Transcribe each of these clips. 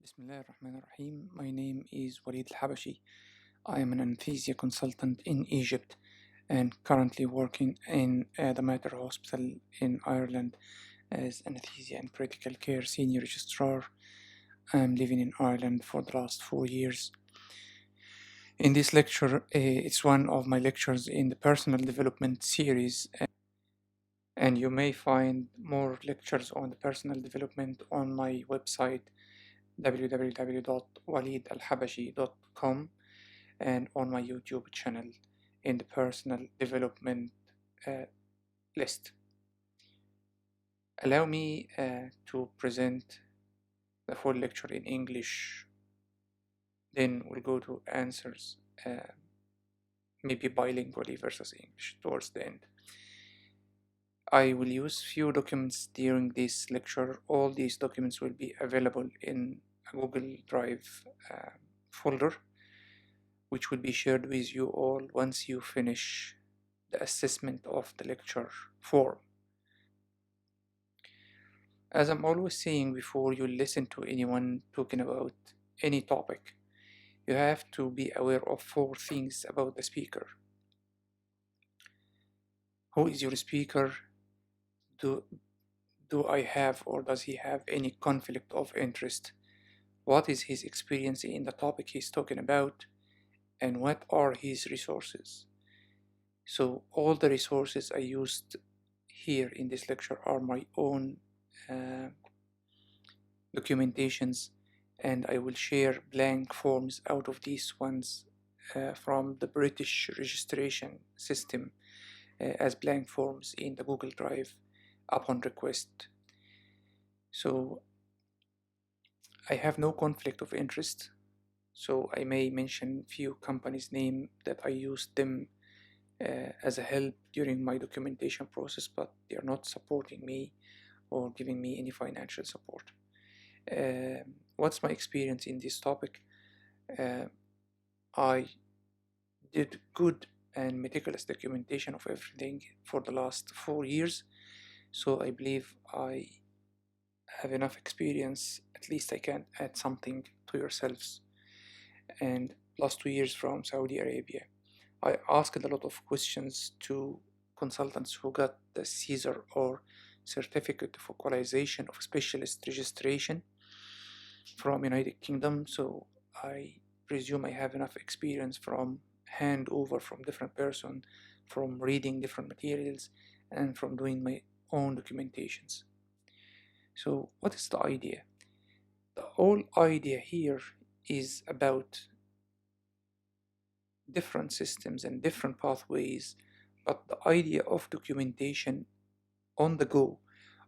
Bismillahirrahmanirrahim. My name is Walid Al-Habashi. I am an anesthesia consultant in Egypt and currently working in the Mater Hospital in Ireland as anesthesia and critical care senior registrar. I'm living in Ireland for the last 4 years. In this lecture, it's one of my lectures in the personal development series, and you may find more lectures on the personal development on my website www.walidalhabashi.com and on my YouTube channel in the personal development list. Allow me to present the full lecture in English, then we'll go to answers, maybe bilingually versus English towards the end. I will use few documents during this lecture. All these documents will be available in a Google Drive folder, which will be shared with you all once you finish the assessment of the lecture form. As I'm always saying before you listen to anyone talking about any topic, you have to be aware of 4 things about the speaker. Who is your speaker? Do I have or does he have any conflict of interest? What is his experience in the topic he's talking about? And what are his resources? So all the resources I used here in this lecture are my own documentations, and I will share blank forms out of these ones from the British registration system as blank forms in the Google Drive upon request. So I have no conflict of interest, so I may mention few companies' name that I used them as a help during my documentation process, but they are not supporting me or giving me any financial support. What's my experience in this topic? I did good and meticulous documentation of everything for the last 4 years, so I believe I have enough experience. At least I can add something to yourselves. And plus 2 years from Saudi Arabia. I asked a lot of questions to consultants who got the CESR or Certificate of Qualification of Specialist Registration from United Kingdom, so I presume I have enough experience from handover from different person, from reading different materials, and from doing my own documentations. So what is the idea? The whole idea here is about different systems and different pathways, but the idea of documentation on the go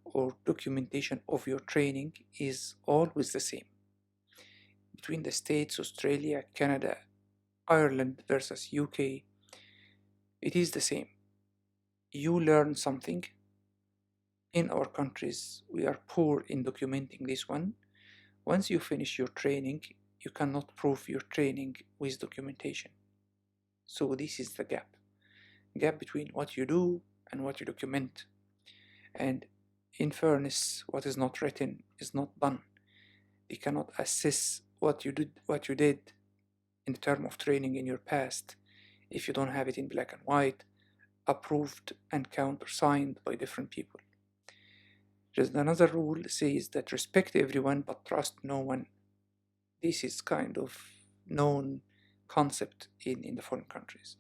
or documentation of your training is always the same. Between the States, Australia, Canada, Ireland versus UK, it is the same. You learn something. In our countries, we are poor in documenting this one. Once you finish your training, you cannot prove your training with documentation. So this is the gap between what you do and what you document. And in fairness, what is not written is not done. They cannot assess what you did in the term of training in your past if you don't have it in black and white, approved and countersigned by different people. There's another rule says that respect everyone but trust no one. This is kind of known concept in the foreign countries.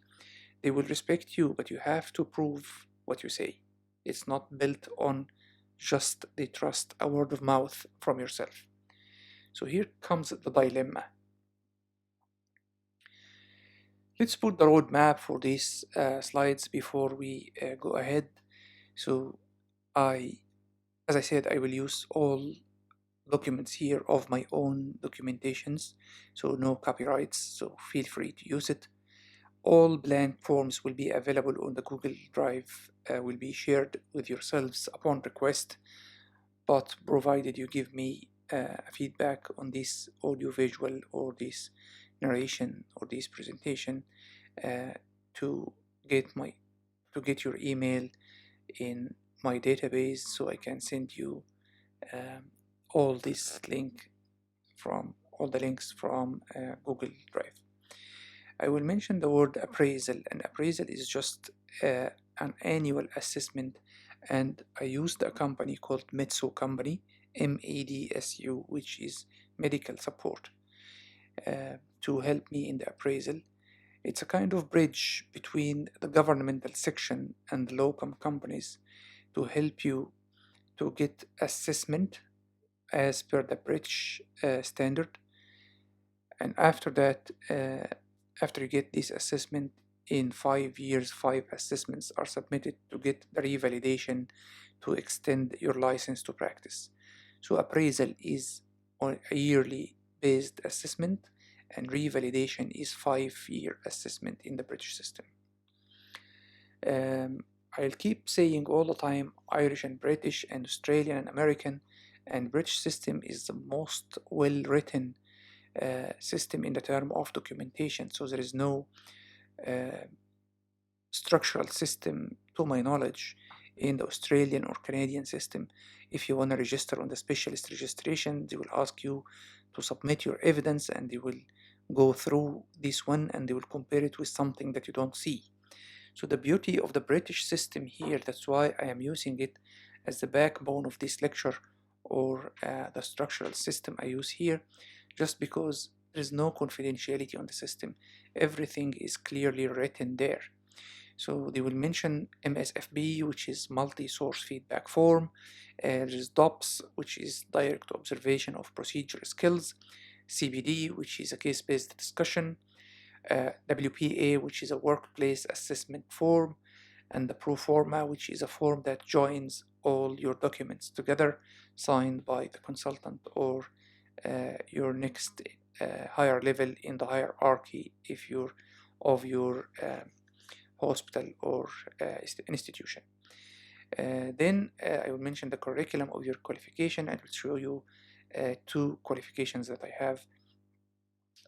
They will respect you, but you have to prove what you say. It's not built on just they trust a word of mouth from yourself. So here comes the dilemma. Let's put the roadmap for these slides before we go ahead. So as I said, I will use all documents here of my own documentations, so no copyrights, so feel free to use it. All blank forms will be available on the Google Drive, will be shared with yourselves upon request, but provided you give me feedback on this audio visual or this narration or this presentation to get your email in my database, so I can send you all this link from all the links from Google Drive. I will mention the word appraisal, and appraisal is just an annual assessment, and I used a company called Medsu Company, MADSU, which is medical support, to help me in the appraisal. It's a kind of bridge between the governmental section and the locum companies to help you to get assessment as per the British standard, and after that, after you get this assessment, in 5 years 5 assessments are submitted to get the revalidation to extend your license to practice. So appraisal is on a yearly based assessment, and revalidation is 5-year assessment in the British system. I'll keep saying all the time, Irish and British and Australian and American and British system is the most well written system in the term of documentation. So there is no structural system, to my knowledge, in the Australian or Canadian system. If you want to register on the specialist registration, they will ask you to submit your evidence, and they will go through this one and they will compare it with something that you don't see. So the beauty of the British system here, that's why I am using it as the backbone of this lecture, or the structural system I use here, just because there is no confidentiality on the system. Everything is clearly written there. So they will mention MSFB, which is multi-source feedback form. There is DOPS, which is direct observation of procedure skills. CBD, which is a case-based discussion. WPA, which is a workplace assessment form. And the Proforma, which is a form that joins all your documents together, signed by the consultant or your next higher level in the hierarchy if you're of your hospital or institution. Then I will mention the curriculum of your qualification, and will show you 2 qualifications that I have,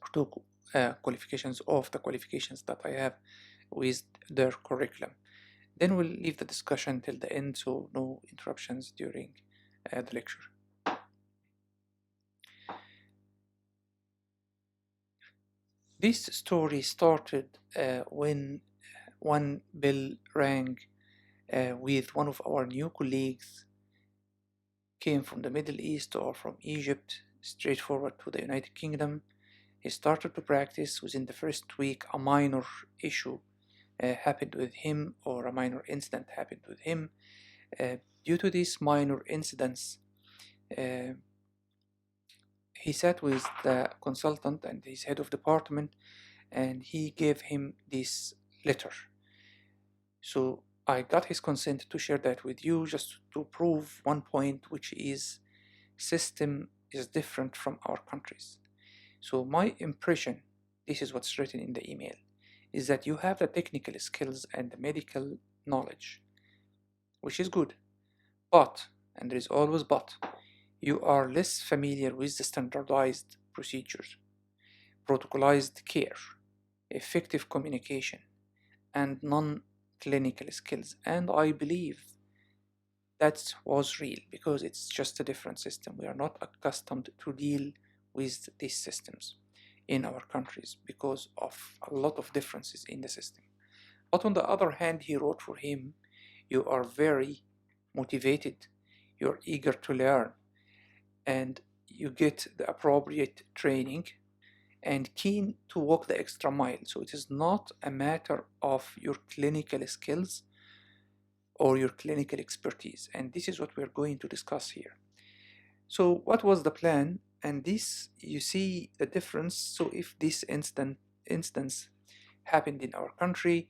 or 2 qualifications of the qualifications that I have with their curriculum. Then we'll leave the discussion till the end, so no interruptions during the lecture. This story started when one bell rang with one of our new colleagues, came from the Middle East or from Egypt, straightforward to the United Kingdom. He started to practice. Within the first week, a minor issue happened with him, or a minor incident happened with him. Due to these minor incidents, he sat with the consultant and his head of department, and he gave him this letter. So I got his consent to share that with you, just to prove one point, which is system is different from our countries. So my impression, this is what's written in the email, is that you have the technical skills and the medical knowledge, which is good, but, and there is always but, you are less familiar with the standardized procedures, protocolized care, effective communication, and non-clinical skills. And I believe that was real, because it's just a different system. We are not accustomed to deal with these systems in our countries because of a lot of differences in the system. But on the other hand, he wrote for him, you are very motivated, you're eager to learn, and you get the appropriate training and keen to walk the extra mile. So it is not a matter of your clinical skills or your clinical expertise. And this is what we're going to discuss here. So what was the plan? And this, you see the difference. So if this instance happened in our country,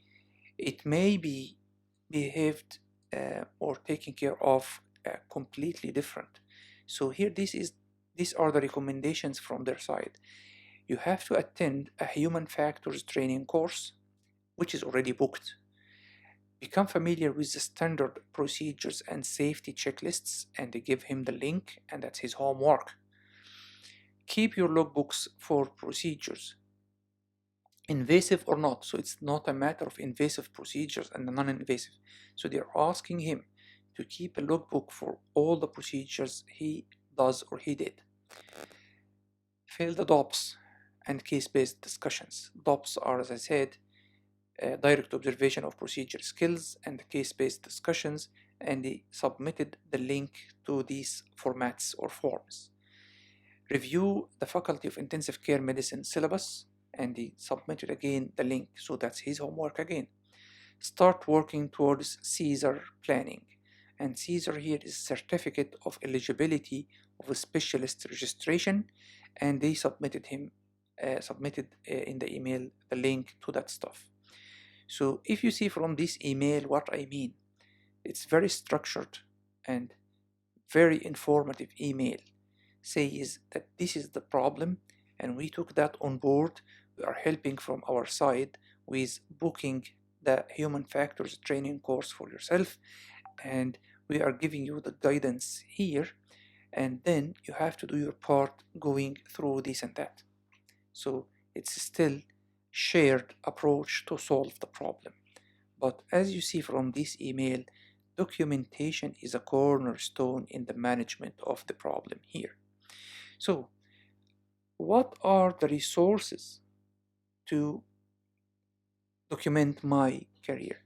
it may be behaved or taken care of completely different. So here, these are the recommendations from their side. You have to attend a human factors training course, which is already booked. Become familiar with the standard procedures and safety checklists, and they give him the link, and that's his homework. Keep your logbooks for procedures, invasive or not. So it's not a matter of invasive procedures and non-invasive. So they're asking him to keep a logbook for all the procedures he does or he did. Fail the DOPS and case-based discussions. DOPS are, as I said, direct observation of procedure skills and case-based discussions, and they submitted the link to these formats or forms. Review the Faculty of Intensive Care Medicine syllabus, and he submitted again the link, so that's his homework again. Start working towards CESR planning, and CESR here is Certificate of Eligibility of a Specialist Registration, and they submitted in the email the link to that stuff. So if you see from this email what I mean, it's very structured and very informative email. Says that this is the problem and we took that on board. We are helping from our side with booking the human factors training course for yourself, and we are giving you the guidance here, and then you have to do your part going through this and that. So it's still shared approach to solve the problem. But as you see from this email, documentation is a cornerstone in the management of the problem here. So what are the resources to document my career?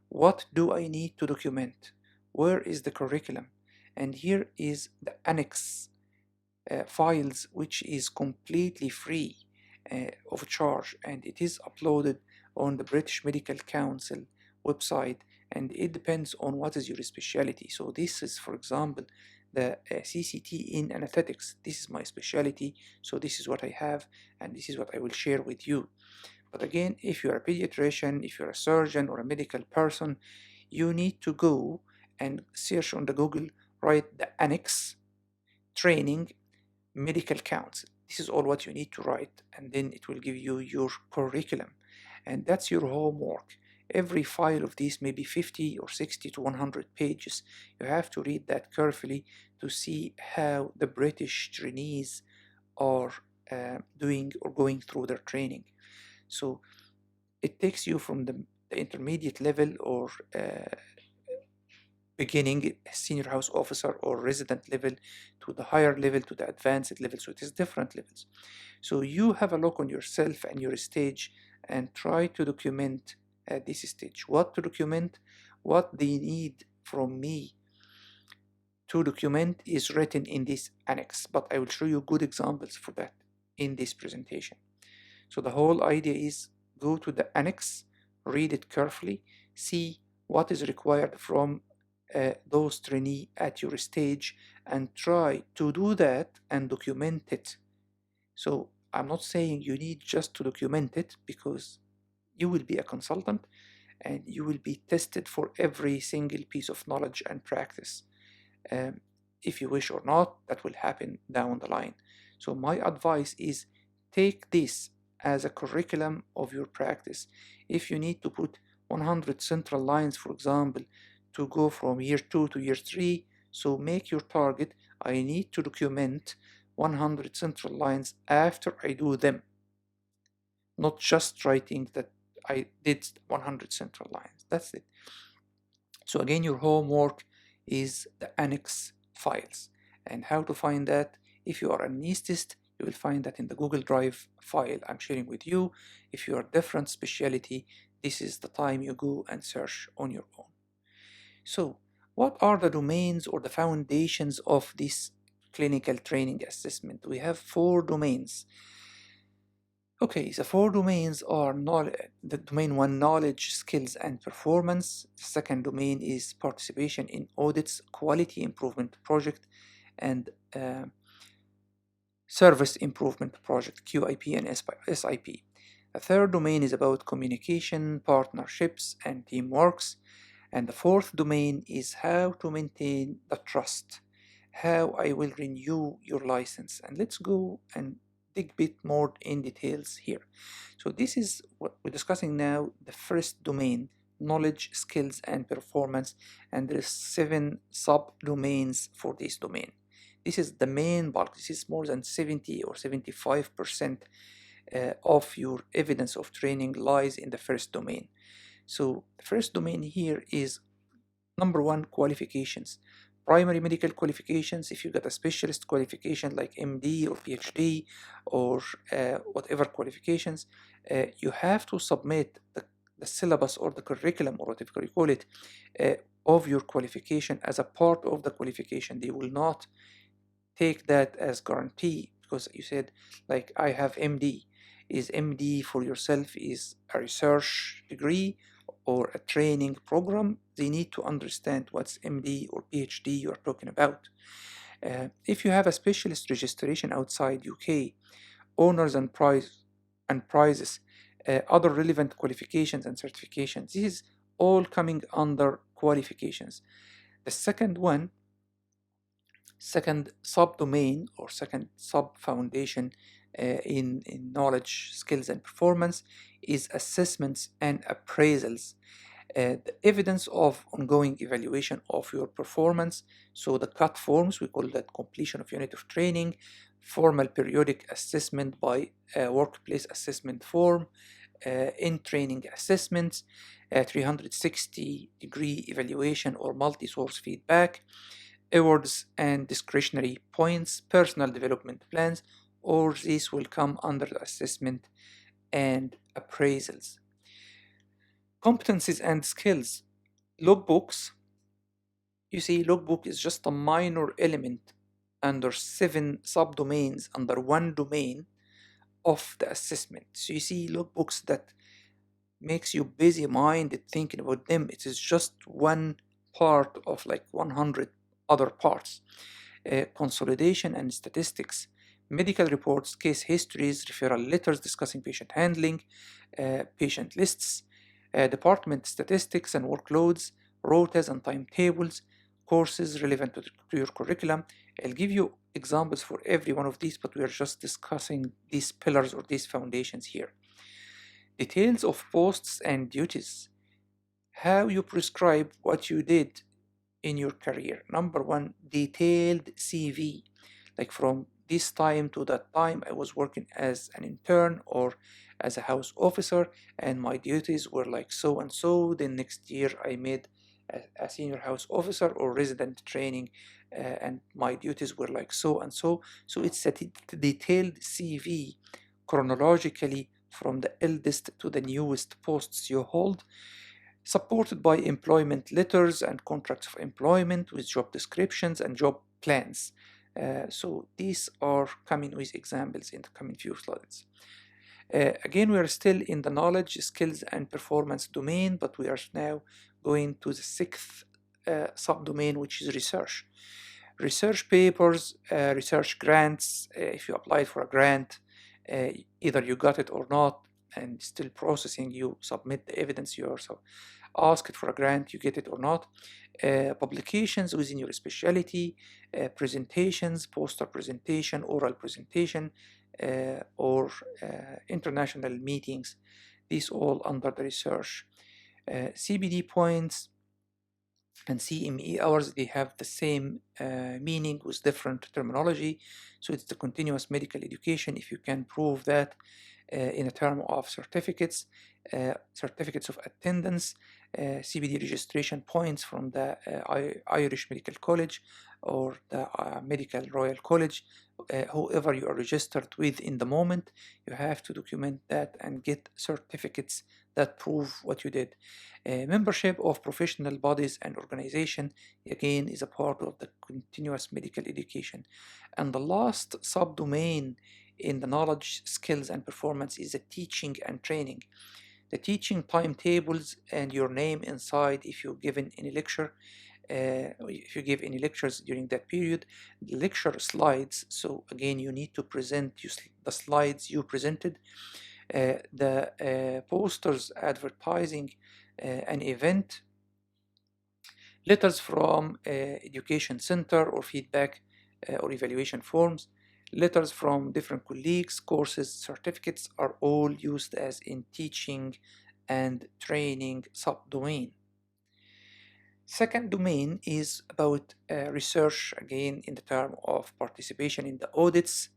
What do I need to document? Where is the curriculum? And here is the annex files, which is completely free of charge, and it is uploaded on the British Medical Council website, and it depends on what is your specialty. So this is, for example, the CCT in anesthetics. This is my specialty, so this is what I have, and this is what I will share with you. But again, if you're a pediatrician, if you're a surgeon or a medical person, you need to go and search on the Google, write the annex training medical council. This is all what you need to write, and then it will give you your curriculum, and that's your homework. Every file of these may be 50 or 60 to 100 pages. You have to read that carefully to see how the British trainees are doing or going through their training. So it takes you from the intermediate level or beginning senior house officer or resident level to the higher level to the advanced level. So it is different levels. So you have a look on yourself and your stage and try to document at this stage. What to document, what they need from me to document is written in this annex, but I will show you good examples for that in this presentation. So the whole idea is go to the annex, read it carefully, see what is required from those trainees at your stage, and try to do that and document it. So I'm not saying you need just to document it, because you will be a consultant and you will be tested for every single piece of knowledge and practice. If you wish or not, that will happen down the line. So my advice is take this as a curriculum of your practice. If you need to put 100 central lines, for example, to go from year 2 to year 3, so make your target, I need to document 100 central lines after I do them, not just writing that I did 100 central lines. That's it. So again, your homework is the annex files, and how to find that. If you are an anesthetist, you will find that in the Google Drive file I'm sharing with you. If you are a different specialty, this is the time you go and search on your own. So what are the domains or the foundations of this clinical training assessment? We have 4 domains. Okay, the 4 domains are the domain 1, knowledge, skills, and performance. The second domain is participation in audits, quality improvement project, and service improvement project, QIP and SIP. The third domain is about communication, partnerships, and teamworks. And the fourth domain is how to maintain the trust, how I will renew your license. And let's go and dig a bit more in details here. So this is what we're discussing now, the first domain, knowledge, skills, and performance, and there is 7 sub-domains for this domain. This is the main bulk. This is more than 70 or 75% of your evidence of training lies in the first domain. So the first domain here is number 1, qualifications. primary medical qualifications, if you got a specialist qualification like MD or PhD or whatever qualifications, you have to submit the syllabus or the curriculum or whatever you call it of your qualification as a part of the qualification. They will not take that as guarantee because you said like I have MD. Is MD for yourself is a research degree or a training program? They need to understand what's MD or PhD you're talking about. If you have a specialist registration outside UK, honors and prizes, other relevant qualifications and certifications, this is all coming under qualifications. The second subdomain or second sub-foundation in knowledge, skills, and performance is assessments and appraisals. The evidence of ongoing evaluation of your performance. So the CUT forms, we call that completion of unit of training, formal periodic assessment by workplace assessment form, in-training assessments, 360-degree evaluation or multi-source feedback, awards and discretionary points, personal development plans, or these will come under the assessment and appraisals. Competencies and skills. Logbooks. You see, logbook is just a minor element under 7 subdomains under one domain of the assessment. So you see logbooks that makes you busy-minded thinking about them. It is just one part of like 100 other parts. Consolidation and statistics, medical reports, case histories, referral letters discussing patient handling, patient lists, department statistics and workloads, rotas and timetables, courses relevant to your curriculum. I'll give you examples for every one of these, but we are just discussing these pillars or these foundations here. Details of posts and duties, how you prescribe what you did in your career. Number one, detailed CV, like from this time to that time I was working as an intern or as a house officer and my duties were like so and so. Then next year I made a senior house officer or resident training and my duties were like so and so. So it's a detailed CV chronologically from the eldest to the newest posts you hold, supported by employment letters and contracts of employment with job descriptions and job plans. So these are coming with examples in the coming few slides. Again, we are still in the knowledge, skills, and performance domain, but we are now going to the 6th subdomain, which is research. Research papers, research grants. If you applied for a grant, either you got it or not, and still processing, you submit the evidence, you also ask it for a grant, you get it or not. Publications within your specialty, presentations, poster presentation, oral presentation, or international meetings. These all under the research. CBD points and CME hours, they have the same meaning with different terminology. So it's the continuous medical education. If you can prove that in a term of certificates, certificates of attendance, CBD registration points from the Irish Medical College or the Medical Royal College, whoever you are registered with in the moment, you have to document that and get certificates that prove what you did. Membership of professional bodies and organization, again, is a part of the continuous medical education. And the last subdomain in the knowledge, skills, and performance is the teaching and training. The teaching timetables and your name inside if you've given any lecture, if you give any lectures during that period, the lecture slides. So again, you need to present the slides you presented, the posters advertising an event, letters from education center or feedback or evaluation forms, letters from different colleagues, courses, certificates are all used as in teaching and training subdomain. Second domain is about research, again in the term of participation in the audits,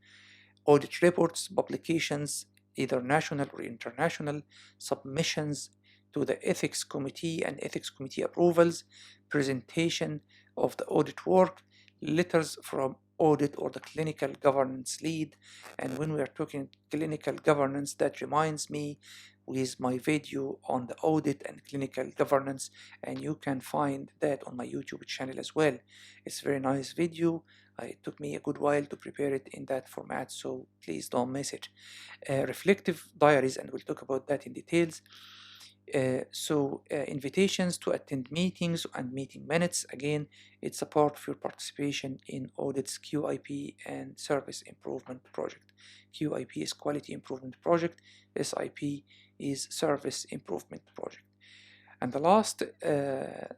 audit reports, publications, either national or international, submissions, to the ethics committee and ethics committee approvals, presentation of the audit work, letters from audit or the clinical governance lead. And when we are talking clinical governance, that reminds me with my video on the audit and clinical governance, and you can find that on my YouTube channel as well. It's a very nice video. It took me a good while to prepare it in that format, so please don't miss it. Reflective diaries, and we'll talk about that in details. Invitations to attend meetings and meeting minutes, again, it's a part of your participation in audits, QIP and service improvement project. QIP is quality improvement project, SIP is service improvement project. And the last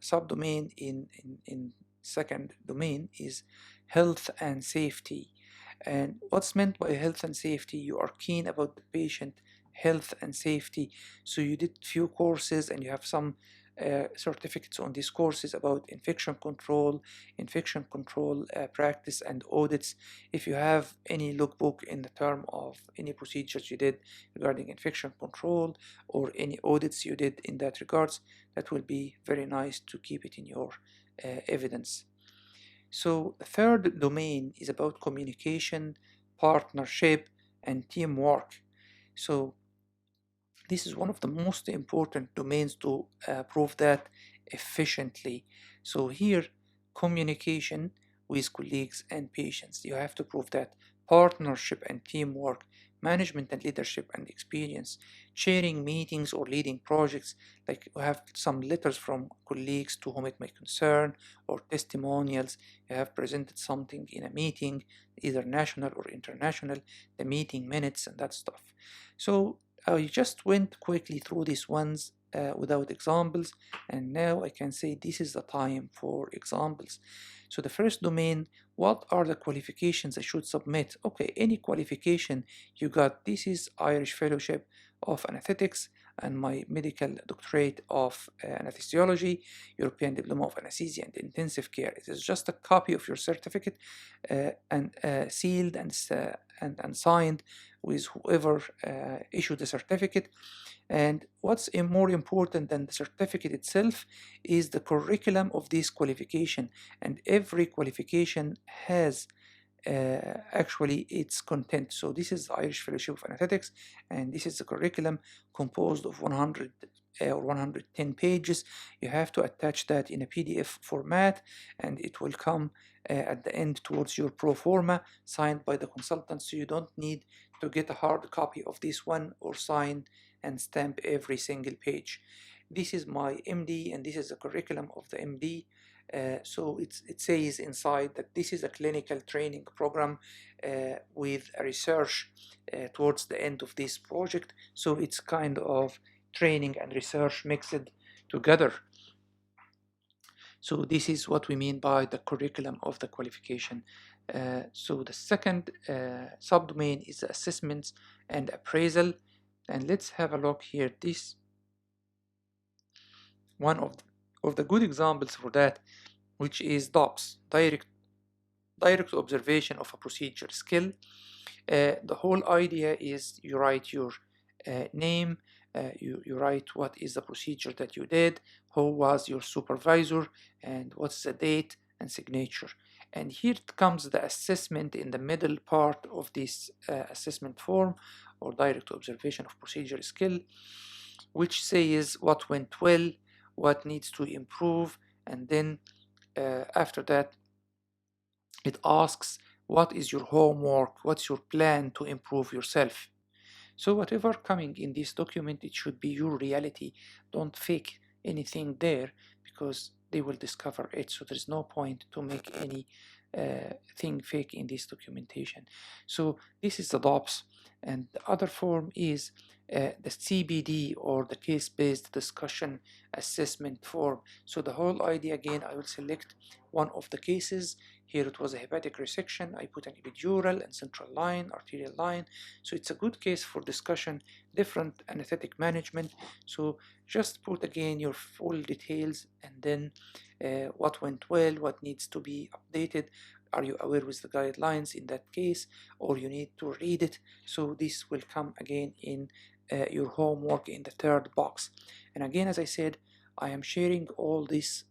subdomain in second domain is health and safety. And what's meant by health and safety? You are keen about the patient health and safety, so you did few courses and you have some certificates on these courses about infection control practice and audits. If you have any logbook in the term of any procedures you did regarding infection control or any audits you did in that regards, that will be very nice to keep it in your evidence. So the third domain is about communication, partnership, and teamwork. So this is one of the most important domains to prove that efficiently. So here, communication with colleagues and patients, you have to prove that. Partnership and teamwork, management and leadership and experience, sharing meetings or leading projects, like you have some letters from colleagues to whom it may concern, or testimonials, you have presented something in a meeting, either national or international, the meeting minutes and that stuff. So I just went quickly through these ones without examples, and now I can say this is the time for examples. So the first domain, what are the qualifications I should submit? Okay, any qualification you got. This is Irish Fellowship of Anaesthetics and my medical doctorate of anesthesiology, European Diploma of Anaesthesia and Intensive Care. It is just a copy of your certificate and sealed and signed with whoever issued the certificate. And what's more important than the certificate itself is the curriculum of this qualification, and every qualification has actually its content. So this is the Irish Fellowship of Anaesthetics, and this is the curriculum composed of 100 or 110 pages. You have to attach that in a PDF format, and it will come at the end towards your Proforma signed by the consultant, so you don't need to get a hard copy of this one or sign and stamp every single page. This is my MD, and this is the curriculum of the MD. So it says inside that this is a clinical training program with a research towards the end of this project. So it's kind of training and research mixed together. So this is what we mean by the curriculum of the qualification. So the second subdomain is assessments and appraisal. And let's have a look here. This one of the good examples for that, which is DOPS, direct observation of a procedure skill. The whole idea is you write your name, you write what is the procedure that you did, who was your supervisor, and what's the date and signature. And here comes the assessment in the middle part of this assessment form, or direct observation of procedure skill, which says what went well, what needs to improve, and then after that it asks what is your homework, what's your plan to improve yourself. So whatever coming in this document, it should be your reality. Don't fake anything there, because they will discover it. So there's no point to make any thing fake in this documentation. So this is the DOPS, and the other form is the CBD, or the case-based discussion assessment form. So the whole idea, again, I will select one of the cases. Here it was a hepatic resection. I put an epidural and central line, arterial line. So it's a good case for discussion, different anesthetic management. So just put again your full details, and then what went well, what needs to be updated. are you aware with the guidelines in that case, or you need to read it. So this will come again in your homework in the third box. And again, as I said, I am sharing all this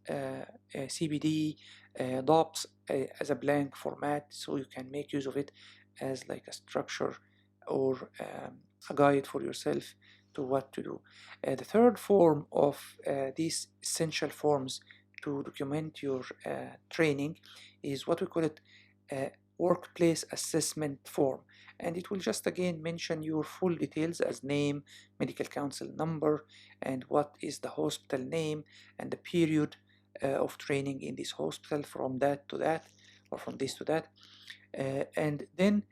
CBD docs as a blank format, so you can make use of it as like a structure or a guide for yourself to what to do. The third form of these essential forms to document your training is what we call it workplace assessment form, and it will just again mention your full details as name, medical council number, and what is the hospital name and the period of training in this hospital from that to that, or from this to that. And then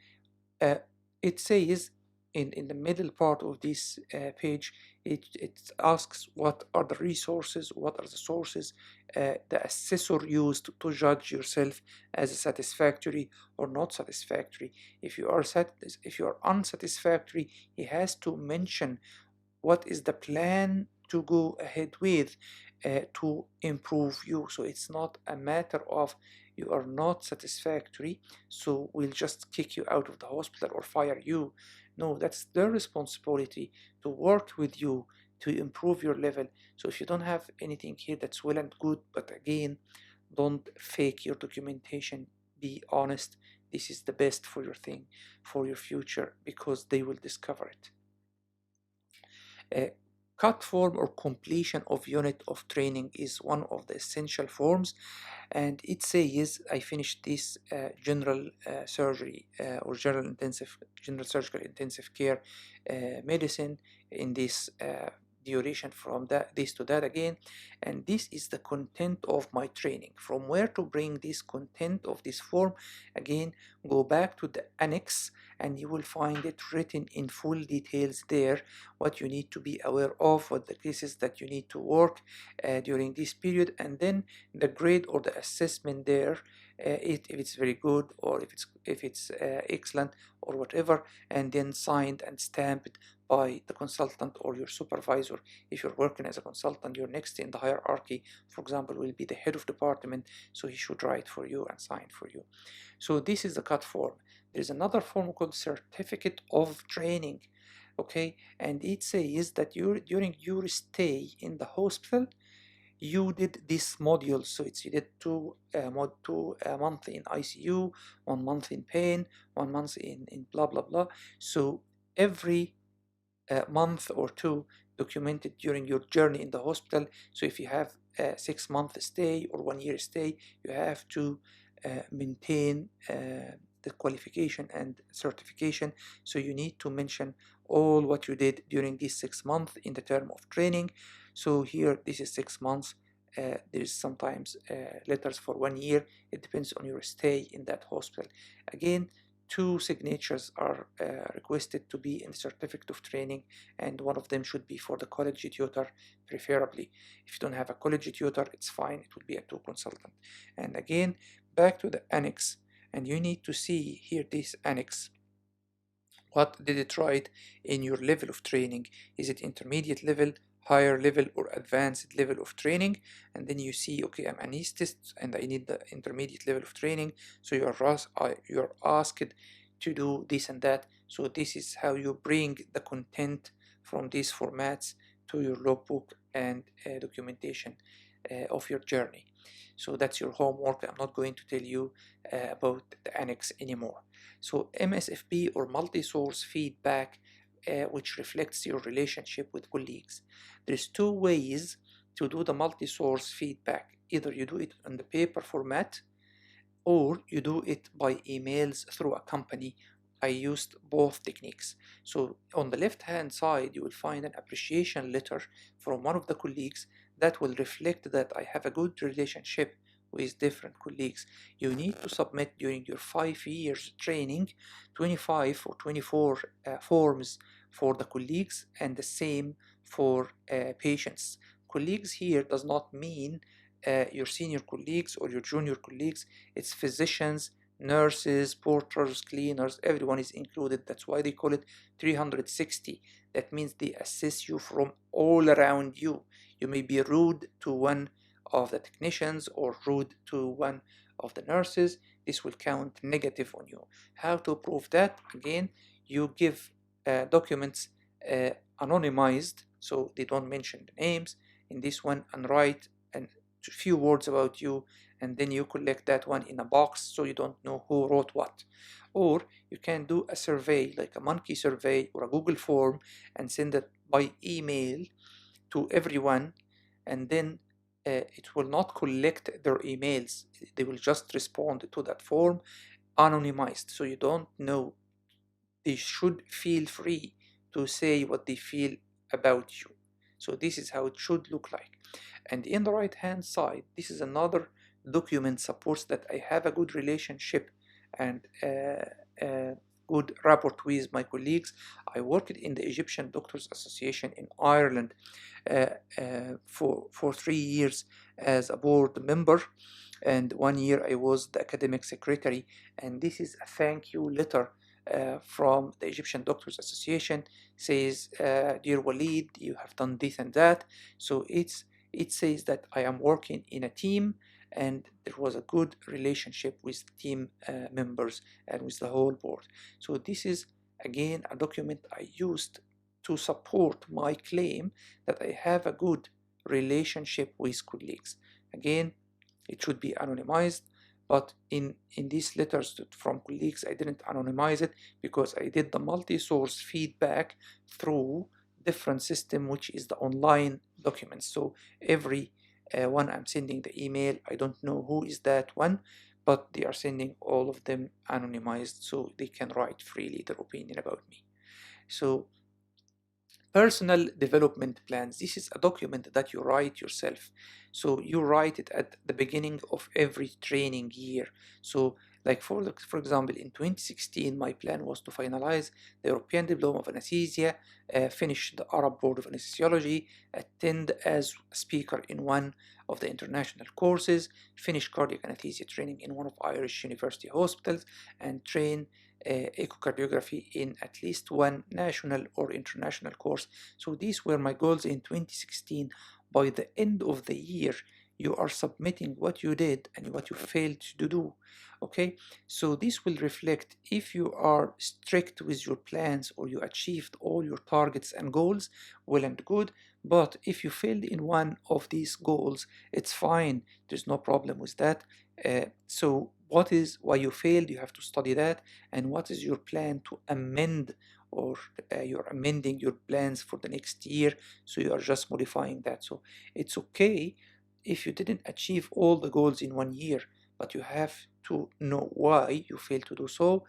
it says in the middle part of this page, it asks what are the resources, what are the sources the assessor used to judge yourself as satisfactory or not satisfactory. If you are unsatisfactory, he has to mention what is the plan to go ahead with to improve you. So it's not a matter of you are not satisfactory, so we'll just kick you out of the hospital or fire you. No, that's their responsibility to work with you to improve your level. So if you don't have anything here, that's well and good, but again, don't fake your documentation. Be honest. This is the best for your thing, for your future, because they will discover it. Cut form or completion of unit of training is one of the essential forms, and it says I finished this general surgery or general surgical intensive care medicine in this duration from this to that again, and this is the content of my training. From where to bring this content of this form? Again, go back to the annex and you will find it written in full details there, what you need to be aware of, what the cases that you need to work during this period, and then the grade or the assessment there, if it's very good or if it's excellent or whatever, and then signed and stamped by the consultant or your supervisor. If you're working as a consultant, your next in the hierarchy, for example, will be the head of department, so he should write for you and sign for you. So this is the cut form. There's another form called certificate of training, okay, and it says that during your stay in the hospital you did this module. So you did two months in ICU, 1 month in pain, 1 month in blah blah blah. So every month or two documented during your journey in the hospital. So if you have a 6-month stay or 1 year stay, you have to maintain the qualification and certification. So you need to mention all what you did during these 6 months in the term of training. So here this is 6 months. There's sometimes letters for 1 year. It depends on your stay in that hospital. Again, 2 signatures are requested to be in the certificate of training, and one of them should be for the college tutor, preferably. If you don't have a college tutor, it's fine, it will be a 2 consultant. And again, back to the annex, and you need to see here this annex. What did it write in your level of training? Is it intermediate level, higher level, or advanced level of training? And then you see, okay, I'm an anesthetist and I need the intermediate level of training, so you're asked to do this and that. So this is how you bring the content from these formats to your logbook and documentation of your journey. So that's your homework. I'm not going to tell you about the annex anymore. So MSFP or multi-source feedback, which reflects your relationship with colleagues. There's 2 ways to do the multi-source feedback. Either you do it on the paper format or you do it by emails through a company. I used both techniques. So on the left hand side you will find an appreciation letter from one of the colleagues that will reflect that I have a good relationship with different colleagues. You need to submit during your 5 years training 25 or 24 forms for the colleagues, and the same for patients. Colleagues here does not mean your senior colleagues or your junior colleagues. It's physicians, nurses, porters, cleaners, everyone is included. That's why they call it 360. That means they assess you from all around you. You may be rude to one of the technicians or rude to one of the nurses, this will count negative on you. How to prove that? Again, you give documents anonymized, so they don't mention the names in this one, and write a few words about you, and then you collect that one in a box so you don't know who wrote what. Or you can do a survey, like a monkey survey or a Google form, and send it by email to everyone, and then it will not collect their emails. They will just respond to that form anonymized, so you don't know. They should feel free to say what they feel about you. So this is how it should look like. And in the right hand side, this is another document supports that I have a good relationship and good rapport with my colleagues. I worked in the Egyptian Doctors Association in Ireland for 3 years as a board member, and 1 year I was the academic secretary. And this is a thank you letter from the Egyptian Doctors Association. Says, dear Walid, you have done this and that. So it says that I am working in a team, and there was a good relationship with team members and with the whole board. So this is again a document I used to support my claim that I have a good relationship with colleagues. Again, it should be anonymized, but in these letters from colleagues, I didn't anonymize it because I did the multi-source feedback through different system, which is the online documents. So every one I'm sending the email, I don't know who is that one, but they are sending all of them anonymized so they can write freely their opinion about me. So personal development plans, this is a document that you write yourself. So you write it at the beginning of every training year. So like for example, in 2016, my plan was to finalize the European Diploma of Anaesthesia, finish the Arab Board of Anesthesiology, attend as a speaker in one of the international courses, finish cardiac anesthesia training in one of Irish university hospitals, and train echocardiography in at least one national or international course. So these were my goals in 2016. By the end of the year, you are submitting what you did and what you failed to do. Okay, so this will reflect if you are strict with your plans or you achieved all your targets and goals, well and good. But if you failed in one of these goals, it's fine, there's no problem with that. So what is why you failed? You have to study that, and what is your plan to amend, or you're amending your plans for the next year, so you are just modifying that. So it's okay if you didn't achieve all the goals in 1 year, but you have to know why you failed to do so,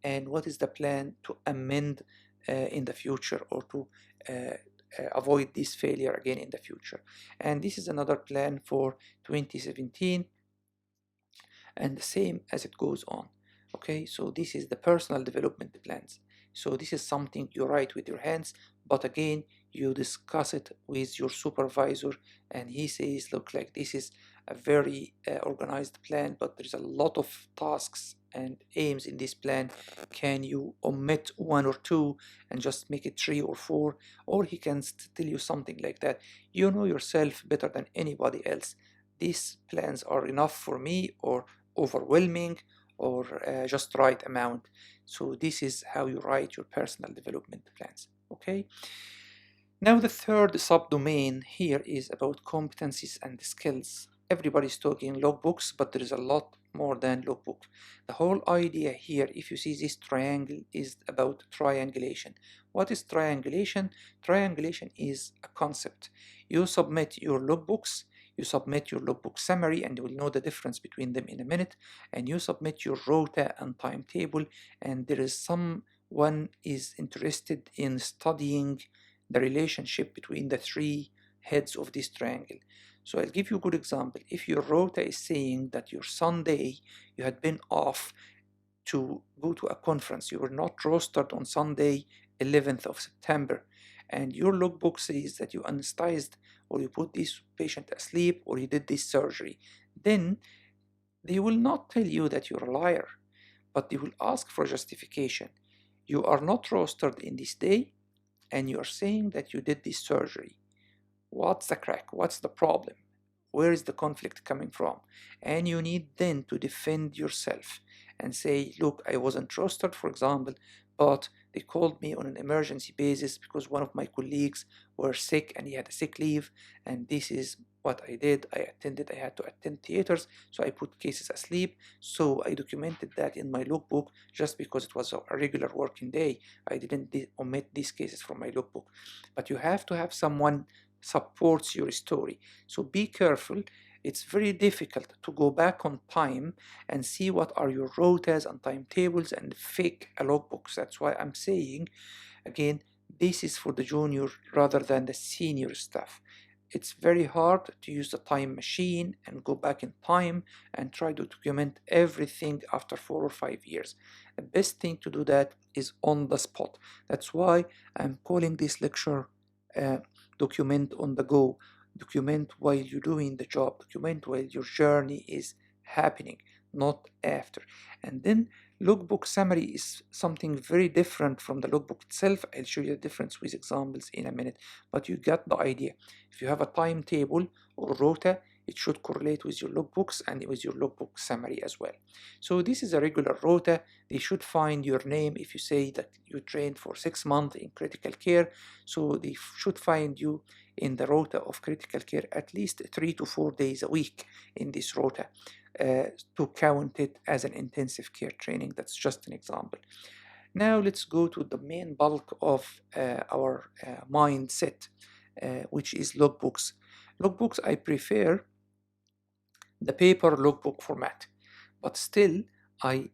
and what is the plan to amend in the future, or to avoid this failure again in the future. And this is another plan for 2017, and the same as it goes on. Okay, so this is the personal development plans. So this is something you write with your hands, but again, you discuss it with your supervisor, and he says, look, like this is a very organized plan, but there's a lot of tasks and aims in this plan. Can you omit 1 or 2 and just make it 3 or 4? Or he can tell you something like that. You know yourself better than anybody else. These plans are enough for me, or overwhelming, or just right amount. So this is how you write your personal development plans. Okay, now the third subdomain here is about competencies and skills. Everybody's talking logbooks, but there is a lot more than logbook. The whole idea here, if you see this triangle, is about triangulation. What is triangulation? Triangulation is a concept. You submit your logbooks, you submit your logbook summary, and you will know the difference between them in a minute, and you submit your rota and timetable, and there is someone is interested in studying the relationship between the 3 heads of this triangle. So I'll give you a good example. If your rota is saying that your Sunday you had been off to go to a conference, you were not rostered on Sunday 11th of September, and your logbook says that you anesthetized, or you put this patient asleep, or you did this surgery, then they will not tell you that you're a liar, but they will ask for justification. You are not rostered in this day, and you are saying that you did this surgery. What's the crack? What's the problem? where is the conflict coming from, and you need then to defend yourself and say, look, I wasn't rostered, for example, but they called me on an emergency basis because one of my colleagues were sick and he had a sick leave, and this is what I did. I had to attend theaters, so I put cases asleep. So I documented that in my logbook just because it was a regular working day. I didn't omit these cases from my logbook. But you have to have someone supports your story. So be careful. It's very difficult to go back on time and see what are your rotas and timetables and fake a logbooks. That's why I'm saying, again, this is for the junior rather than the senior staff. It's very hard to use the time machine and go back in time and try to document everything after 4 or 5 years. The best thing to do that is on the spot. That's why I'm calling this lecture document on the go. Document while you're doing the job, document while your journey is happening, not after. And then logbook summary is something very different from the logbook itself. I'll show you the difference with examples in a minute, but you got the idea. If you have a timetable or rota, it should correlate with your logbooks and with your logbook summary as well. So this is a regular rota. They should find your name if you say that you trained for 6 months in critical care. So they should find you in the rota of critical care at least 3 to 4 days a week in this rota to count it as an intensive care training. That's just an example. Now let's go to the main bulk of our mindset, which is logbooks. Logbooks, I prefer the paper logbook format, but still I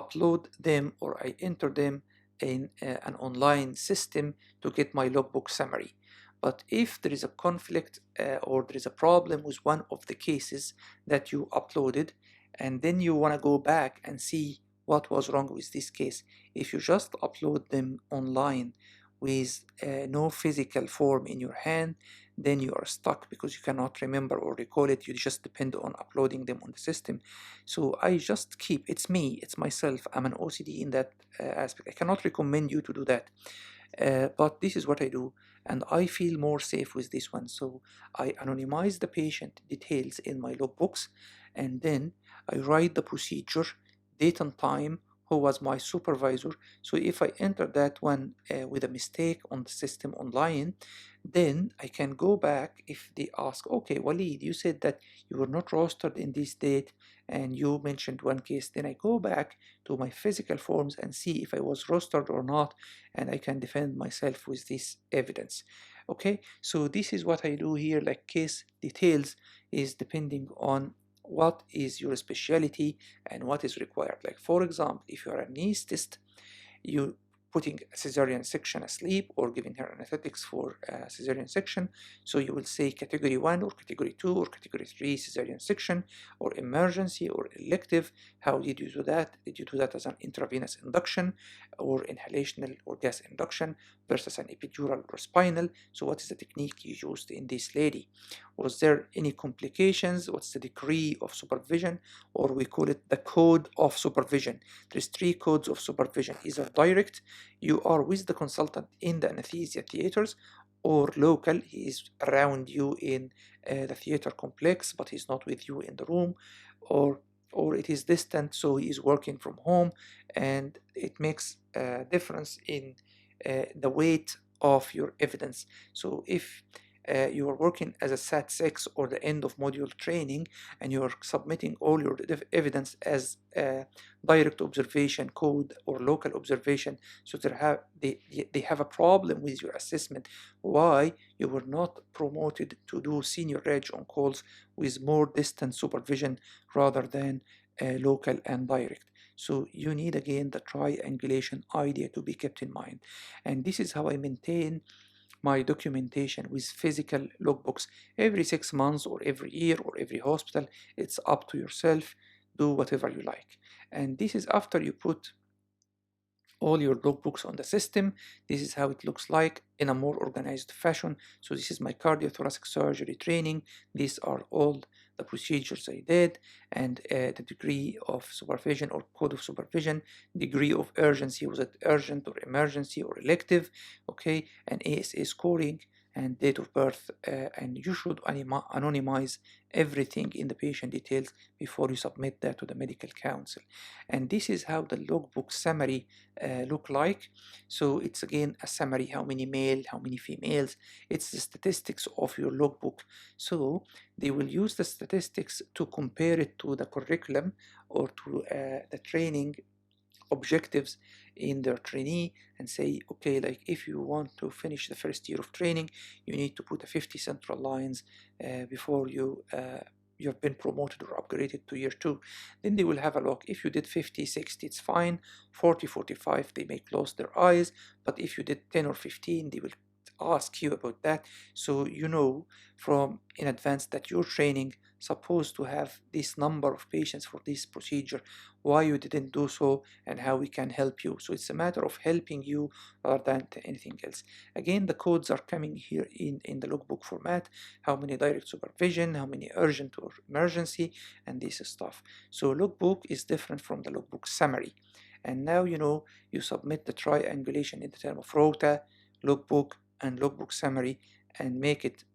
upload them or I enter them in an online system to get my logbook summary. But if there is a conflict or there is a problem with one of the cases that you uploaded, and then you want to go back and see what was wrong with this case, if you just upload them online with no physical form in your hand, then you are stuck because you cannot remember or recall it. You just depend on uploading them on the system. So I just keep, it's me, it's myself, I'm an OCD in that aspect. I cannot recommend you to do that. But this is what I do, and I feel more safe with this one. So I anonymize the patient details in my logbooks, and then I write the procedure, date and time, who was my supervisor. So if I enter that one with a mistake on the system online, then I can go back if they ask, okay, Walid, you said that you were not rostered in this date and you mentioned one case. Then I go back to my physical forms and see if I was rostered or not, and I can defend myself with this evidence. Okay, so this is what I do here. Like case details is depending on what is your specialty and what is required. Like for example, if you are an anesthetist, you putting a cesarean section asleep or giving her anesthetics for a cesarean section, so you will say category 1 or category 2 or category 3 cesarean section, or emergency or elective. How did you do that? Did you do that as an intravenous induction or inhalational or gas induction versus an epidural or spinal? So what is the technique you used in this lady? Was there any complications? What's the degree of supervision, or we call it the code of supervision? There's 3 codes of supervision. Either direct, you are with the consultant in the anesthesia theaters, or local, he is around you in the theater complex but he's not with you in the room, or it is distant, so he is working from home, and it makes a difference in the weight of your evidence. So if you are working as a SAT 6 or the end of module training and you are submitting all your evidence as direct observation code or local observation, so they have a problem with your assessment. Why you were not promoted to do senior reg on calls with more distant supervision rather than local and direct? So you need again the triangulation idea to be kept in mind, and this is how I maintain my documentation with physical logbooks every 6 months or every year or every hospital. It's up to yourself. Do whatever you like. And this is after you put all your logbooks on the system. This is how it looks like in a more organized fashion. So this is my cardiothoracic surgery training. These are all the procedures I did, and the degree of supervision or code of supervision, degree of urgency, was it urgent or emergency or elective, okay, and ASA scoring, and date of birth, and you should anonymize everything in the patient details before you submit that to the medical council. And this is how the logbook summary look like. So it's again a summary: how many male, how many females. It's the statistics of your logbook. So they will use the statistics to compare it to the curriculum or to the training objectives in their trainee, and say, okay, like if you want to finish the first year of training, you need to put a 50 central lines before you've been promoted or upgraded to year 2. Then they will have a look. If you did 50, 60, it's fine. 40, 45, they may close their eyes. But if you did 10 or 15, they will ask you about that. So you know from in advance that your training supposed to have this number of patients for this procedure, why you didn't do so, and how we can help you. So it's a matter of helping you rather than anything else. Again, the codes are coming here in the logbook format: how many direct supervision, how many urgent or emergency, and this stuff. So logbook is different from the logbook summary. And now you know you submit the triangulation in the term of rota, logbook, and logbook summary, and make it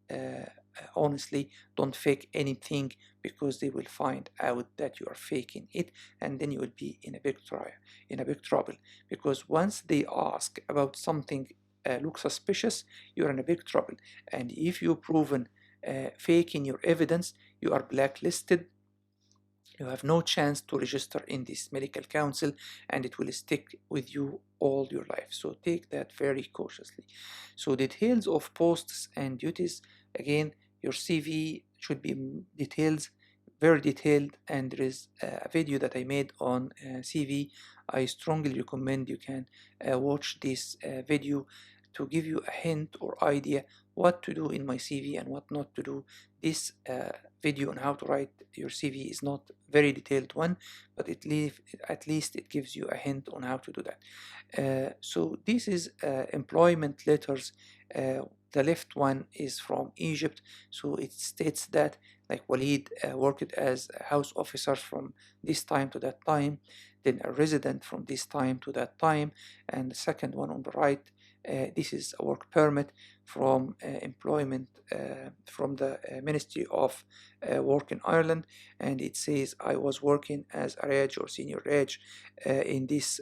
honestly. Don't fake anything, because they will find out that you are faking it, and then you will be in a big trouble. Because once they ask about something looks suspicious, you're in a big trouble. And if you've proven faking your evidence, you are blacklisted. You have no chance to register in this medical council, and it will stick with you all your life. So take that very cautiously. So details of posts and duties. Again, your CV should be very detailed, and there is a video that I made on CV. I strongly recommend you can watch this video to give you a hint or idea what to do in my CV and what not to do. This video on how to write your CV is not very detailed one, but at least it gives you a hint on how to do that. So this is employment letters. The left one is from Egypt, so it states that like Walid worked as a house officer from this time to that time, then a resident from this time to that time. And the second one on the right, this is a work permit from employment from the Ministry of Work in Ireland, and it says I was working as a reg or senior reg in this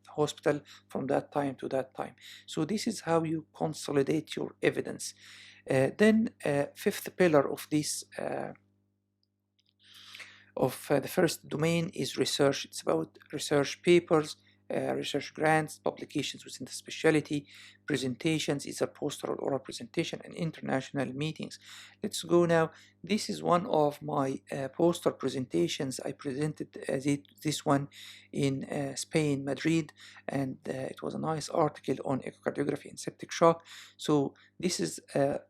hospital from that time to that time. So this is how you consolidate your evidence. Then fifth pillar of this the first domain is research. It's about research papers, research grants, publications within the specialty, presentations, either poster or oral presentation, and international meetings. Let's go now. This is one of my poster presentations. I presented this one in Spain, Madrid, and it was a nice article on echocardiography and septic shock. So this is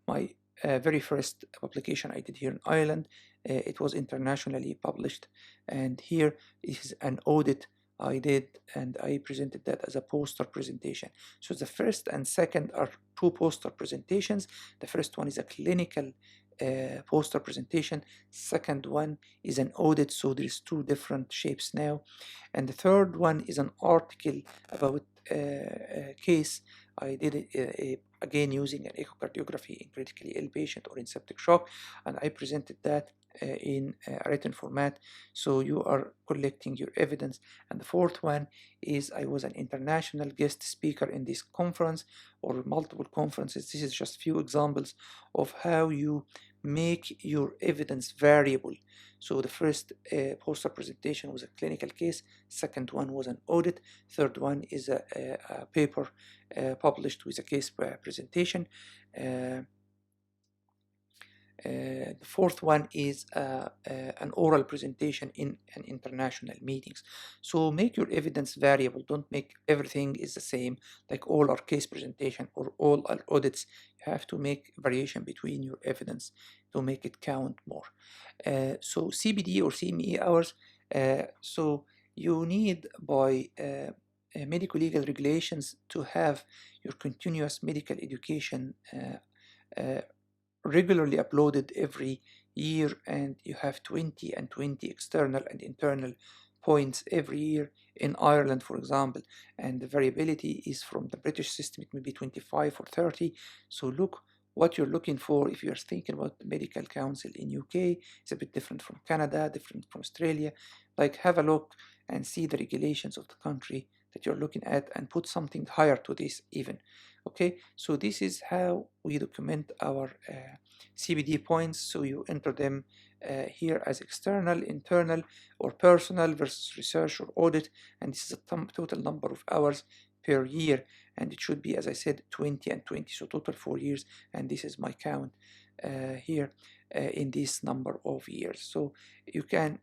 my very first publication I did here in Ireland. It was internationally published, and here is an audit I did, and I presented that as a poster presentation. So the first and second are two poster presentations. The first one is a clinical poster presentation. Second one is an audit, so there's two different shapes now. And the third one is an article about a case I did again using an echocardiography in critically ill patient or in septic shock, and I presented that in a written format, so you are collecting your evidence. And the fourth one is I was an international guest speaker in this conference or multiple conferences. This is just few examples of how you make your evidence variable. So the first poster presentation was a clinical case, second one was an audit, third one is a paper published with a case presentation. The fourth one is an oral presentation in an international meetings. So make your evidence variable. Don't make everything is the same, like all our case presentation or all our audits. You have to make variation between your evidence to make it count more. So CBD or CME hours. So you need by medical legal regulations to have your continuous medical education regularly uploaded every year, and you have 20 and 20 external and internal points every year in Ireland, for example, and the variability is from the British system, it may be 25 or 30. So look what you're looking for. If you're thinking about the medical council in UK, it's a bit different from Canada, different from Australia. Like, have a look and see the regulations of the country that you're looking at and put something higher to this even. Okay, so this is how we document our CBD points. So you enter them here as external, internal, or personal versus research or audit, and this is a total number of hours per year, and it should be, as I said, 20 and 20, so total 4 years, and this is my count here in this number of years. So you can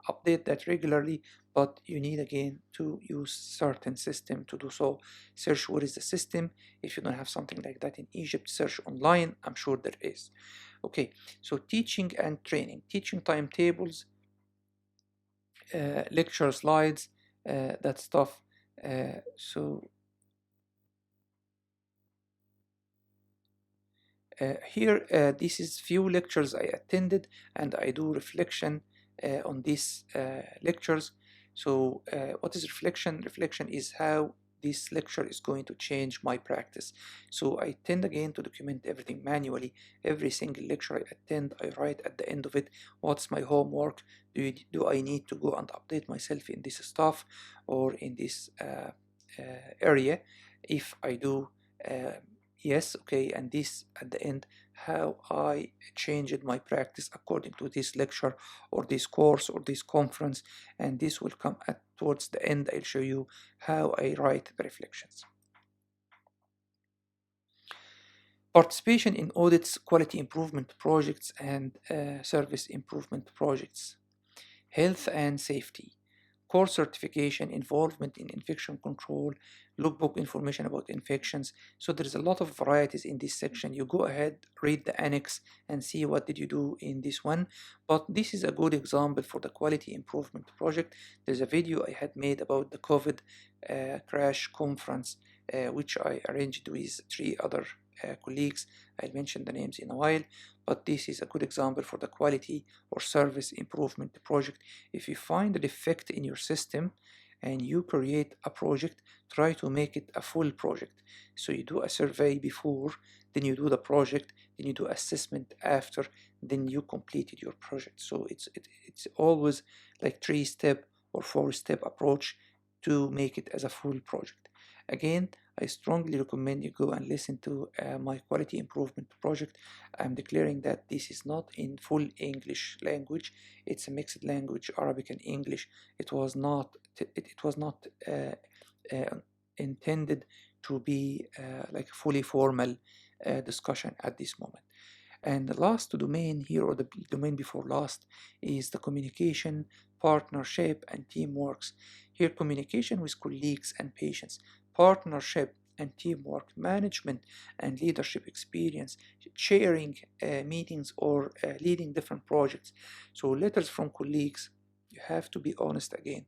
update that regularly, but you need again to use certain system to do so. Search what is the system. If you don't have something like that in Egypt, search online. I'm sure there is. Okay, so teaching and training, teaching timetables, lecture slides, that stuff. Here, this is few lectures I attended, and I do reflection on these lectures. So what is reflection? Reflection is how this lecture is going to change my practice. So I tend again to document everything manually. Every single lecture I attend, I write at the end of it, what's my homework? Do I need to go and update myself in this stuff or in this area? If I do, yes, okay, and this at the end, how I changed my practice according to this lecture or this course or this conference, and this will come at towards the end. I'll show you how I write the reflections. Participation in audits, quality improvement projects, and service improvement projects. Health and safety. Course certification, involvement in infection control, logbook information about infections. So there's a lot of varieties in this section. You go ahead, read the annex and see what did you do in this one. But this is a good example for the quality improvement project. There's a video I had made about the COVID crash conference, which I arranged with 3 other colleagues. I'll mention the names in a while, but this is a good example for the quality or service improvement project. If you find a defect in your system and you create a project, try to make it a full project. So you do a survey before, then you do the project, then you do assessment after, then you completed your project. So it's always like 3-step or 4-step approach to make it as a full project. Again, I strongly recommend you go and listen to my quality improvement project. I'm declaring that this is not in full English language. It's a mixed language, Arabic and English. It was not intended to be like a fully formal discussion at this moment. And the last domain here, or the domain before last, is the communication, partnership, and teamwork. Here, communication with colleagues and patients, partnership and teamwork, management and leadership experience, chairing meetings or leading different projects. So letters from colleagues, you have to be honest again,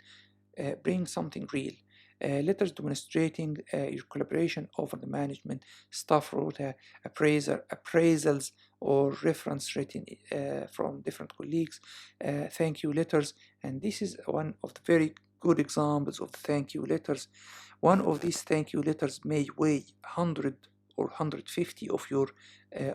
bring something real. Letters demonstrating your collaboration over the management, staff rota, appraisals, or reference written from different colleagues, thank you letters, and this is one of the very good examples of thank you letters. One of these thank you letters may weigh 100 or 150 of your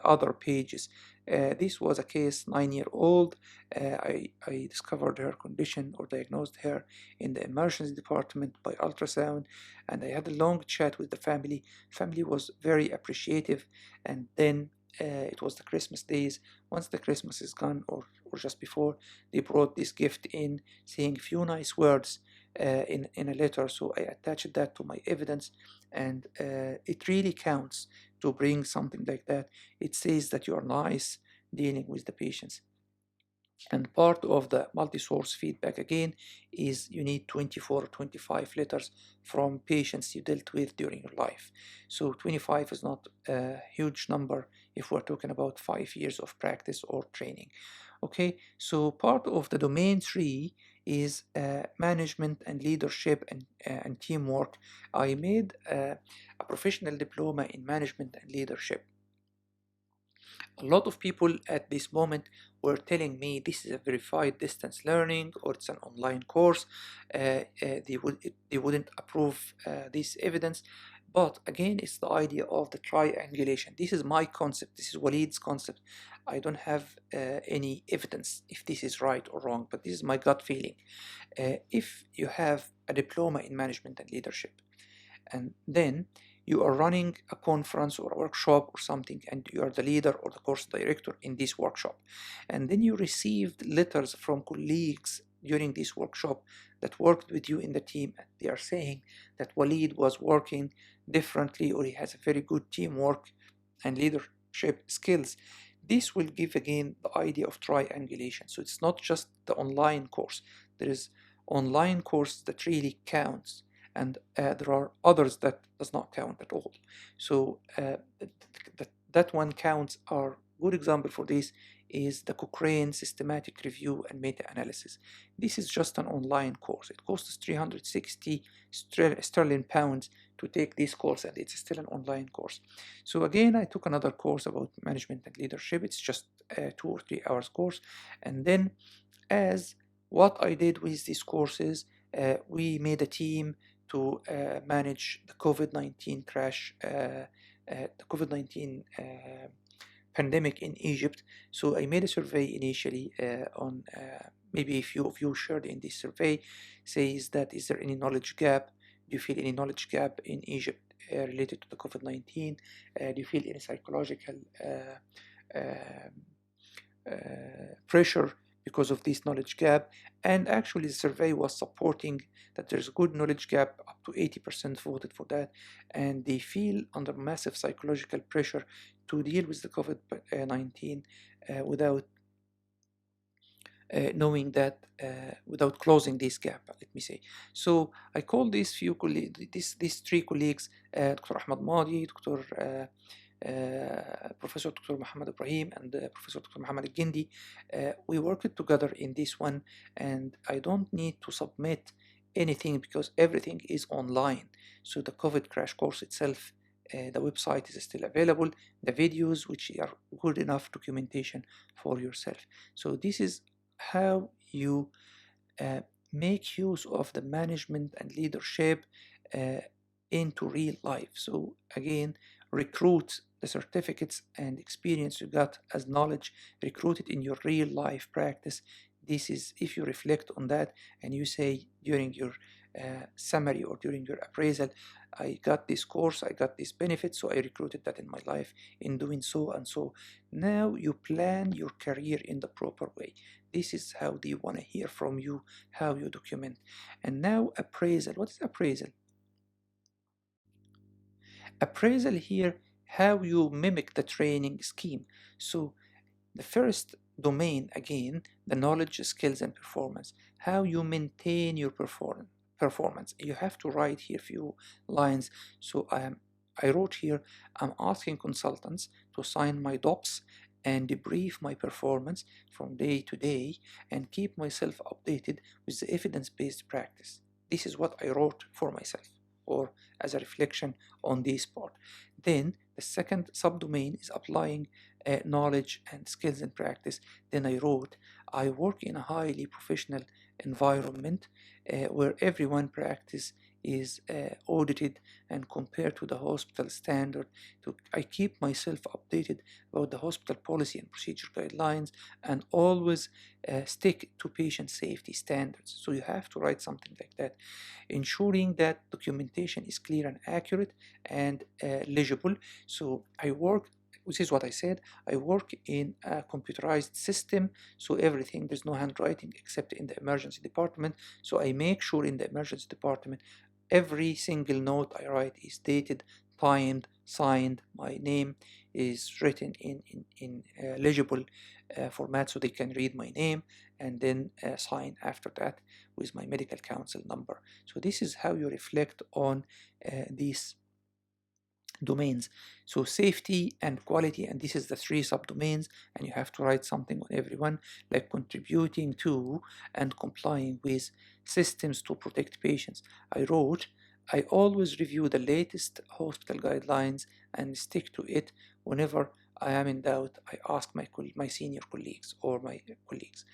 other pages. This was a case 9-year-old. I discovered her condition or diagnosed her in the emergency department by ultrasound, and I had a long chat with the family. Family was very appreciative, and then it was the Christmas days. Once the Christmas is gone, or just before, they brought this gift in, saying a few nice words in a letter. So I attached that to my evidence, and it really counts to bring something like that. It says that you are nice dealing with the patients. And part of the multi-source feedback again is you need 24 or 25 letters from patients you dealt with during your life. So 25 is not a huge number if we're talking about 5 years of practice or training. Okay, so part of the domain 3 is management and leadership and teamwork. I made a professional diploma in management and leadership. A lot of people at this moment were telling me this is a verified distance learning or it's an online course. They wouldn't approve this evidence. But again, it's the idea of the triangulation. This is my concept. This is Walid's concept. I don't have any evidence if this is right or wrong, but this is my gut feeling. If you have a diploma in management and leadership, and then you are running a conference or a workshop or something, and you are the leader or the course director in this workshop, and then you received letters from colleagues during this workshop that worked with you in the team, and they are saying that Walid was working differently or he has a very good teamwork and leadership skills. This will give again the idea of triangulation. So it's not just the online course. There is online course that really counts, and there are others that does not count at all. So that one counts. Our good example for this is the Cochrane Systematic Review and Meta-Analysis. This is just an online course. It costs 360 sterling pounds to take this course, and it's still an online course. So again, I took another course about management and leadership. It's just a 2 or 3 hours course. And then as what I did with these courses, we made a team to manage the COVID-19 crash, the COVID-19 pandemic in Egypt. So I made a survey initially on maybe a few of you shared in this survey, says that is there any knowledge gap? Do you feel any knowledge gap in Egypt related to the COVID-19? Do you feel any psychological pressure because of this knowledge gap? And actually the survey was supporting that there's a good knowledge gap. Up to 80% voted for that, and they feel under massive psychological pressure to deal with the COVID-19 without knowing that, without closing this gap, let me say. So I call these few colleagues, these 3 colleagues, Dr. Ahmad Madi, Professor Dr. Muhammad Ibrahim, and Professor Dr. Muhammad Al-Gindi. We worked together in this one, and I don't need to submit anything because everything is online. So the COVID crash course itself, the website is still available, the videos which are good enough documentation for yourself. So this is how you make use of the management and leadership into real life. So again, recruit the certificates and experience you got as knowledge, recruit it in your real life practice. This is if you reflect on that and you say during your summary or during your appraisal, I got this course, I got this benefit, so I recruited that in my life in doing so and so. Now you plan your career in the proper way. This is how they want to hear from you, how you document. And now appraisal. What is appraisal? Appraisal here, how you mimic the training scheme. So the first domain, again, the knowledge, skills, and performance. How you maintain your performance. You have to write here a few lines. So I wrote here, I'm asking consultants to sign my DOPS and debrief my performance from day to day and keep myself updated with the evidence-based practice. This is what I wrote for myself, or as a reflection on this part. Then the second subdomain is applying knowledge and skills and practice. Then I wrote, I work in a highly professional environment where everyone practice is audited and compared to the hospital standard. I keep myself updated about the hospital policy and procedure guidelines and always stick to patient safety standards. So you have to write something like that, ensuring that documentation is clear and accurate and legible. So this is what I said, I work in a computerized system, so everything, there's no handwriting except in the emergency department. So I make sure in the emergency department every single note I write is dated, timed, signed, my name is written in legible format so they can read my name, and then sign after that with my medical council number. So this is how you reflect on these domains. So safety and quality, and this is the 3 subdomains, and you have to write something on every one, like contributing to and complying with systems to protect patients. I wrote, I always review the latest hospital guidelines and stick to it whenever I am in doubt, I ask my senior colleagues or my colleagues.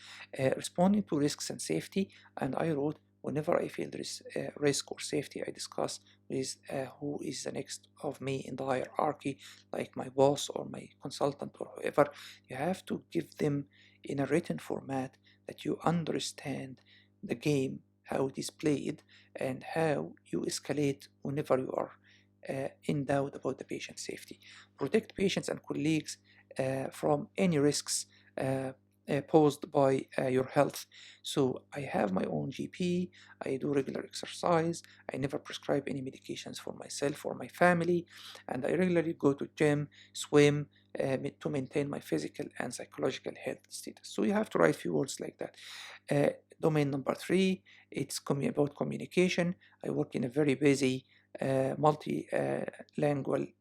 Responding to risks and safety, and I wrote, whenever I feel there is risk or safety, I discuss with who is the next of me in the hierarchy, like my boss or my consultant or whoever. You have to give them in a written format that you understand the game, how it is played, and how you escalate whenever you are in doubt about the patient safety. Protect patients and colleagues from any risks posed by your health. So I have my own GP, I do regular exercise, I never prescribe any medications for myself or my family, and I regularly go to gym, swim, to maintain my physical and psychological health status. So you have to write few words like that. Domain number 3, it's about communication. I work in a very busy multilingual,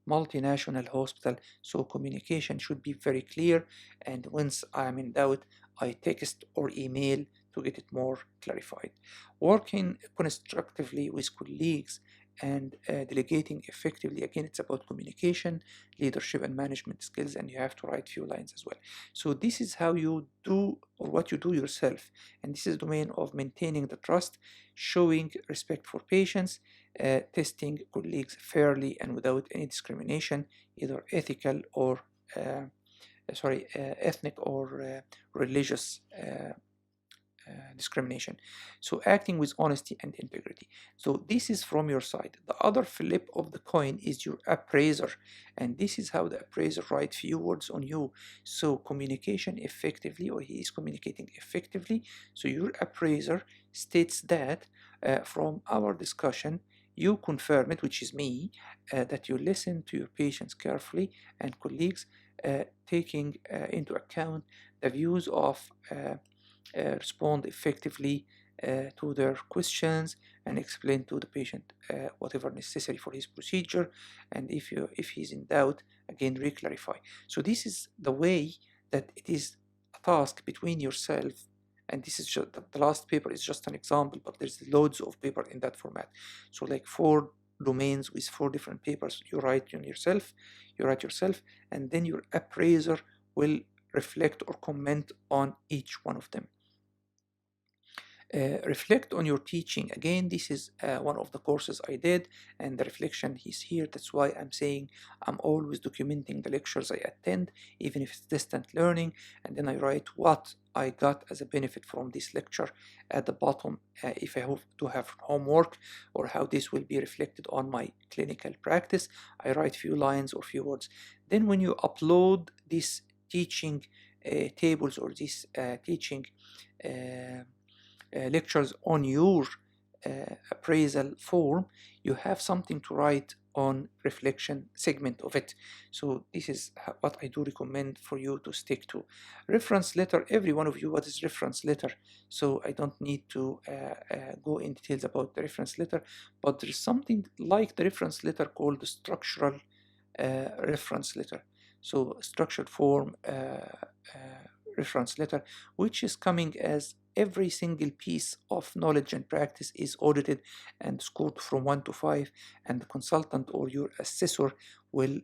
multinational hospital, so communication should be very clear, and once I'm in doubt, I text or email to get it more clarified. Working constructively with colleagues and delegating effectively, again, it's about communication, leadership and management skills, and you have to write few lines as well. So this is how you do, or what you do yourself, and this is the domain of maintaining the trust, showing respect for patients, testing colleagues fairly and without any discrimination, either ethical or ethnic or religious discrimination. So acting with honesty and integrity. So this is from your side. The other flip of the coin is your appraiser, and this is how the appraiser writes few words on you. So communication effectively, or he is communicating effectively. So your appraiser states that from our discussion, you confirm it, which is me, that you listen to your patients carefully and colleagues, taking into account the views of respond effectively to their questions and explain to the patient whatever necessary for his procedure, and if he's in doubt, again re-clarify. So this is the way that it is a task between yourself, and this is just the last paper is just an example, but there's loads of paper in that format. So like 4 domains with 4 different papers you write yourself, and then your appraiser will reflect or comment on each one of them. Reflect on your teaching. Again, this is one of the courses I did, and the reflection is here. That's why I'm saying I'm always documenting the lectures I attend, even if it's distant learning, and then I write what I got as a benefit from this lecture at the bottom, if I have to have homework, or how this will be reflected on my clinical practice. I write few lines or few words. Then when you upload these teaching tables or this teaching lectures on your appraisal form, you have something to write on reflection segment of it. So this is what I do recommend for you to stick to. Reference letter, every one of you, what is reference letter? So I don't need to go in details about the reference letter, but there is something like the reference letter called the structural reference letter. So structured form reference letter, which is coming as every single piece of knowledge and practice is audited and scored from 1 to 5, and the consultant or your assessor will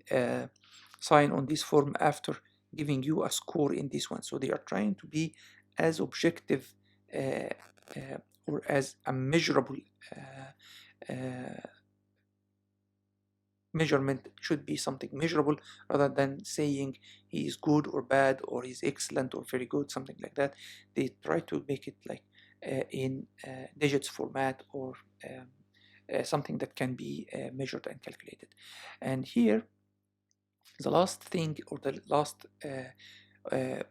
sign on this form after giving you a score in this one. So they are trying to be as objective or as a measurable measurement should be something measurable, rather than saying he is good or bad, or he's excellent or very good, something like that. They try to make it like in digits format, or something that can be measured and calculated. And here, the last thing, or the last the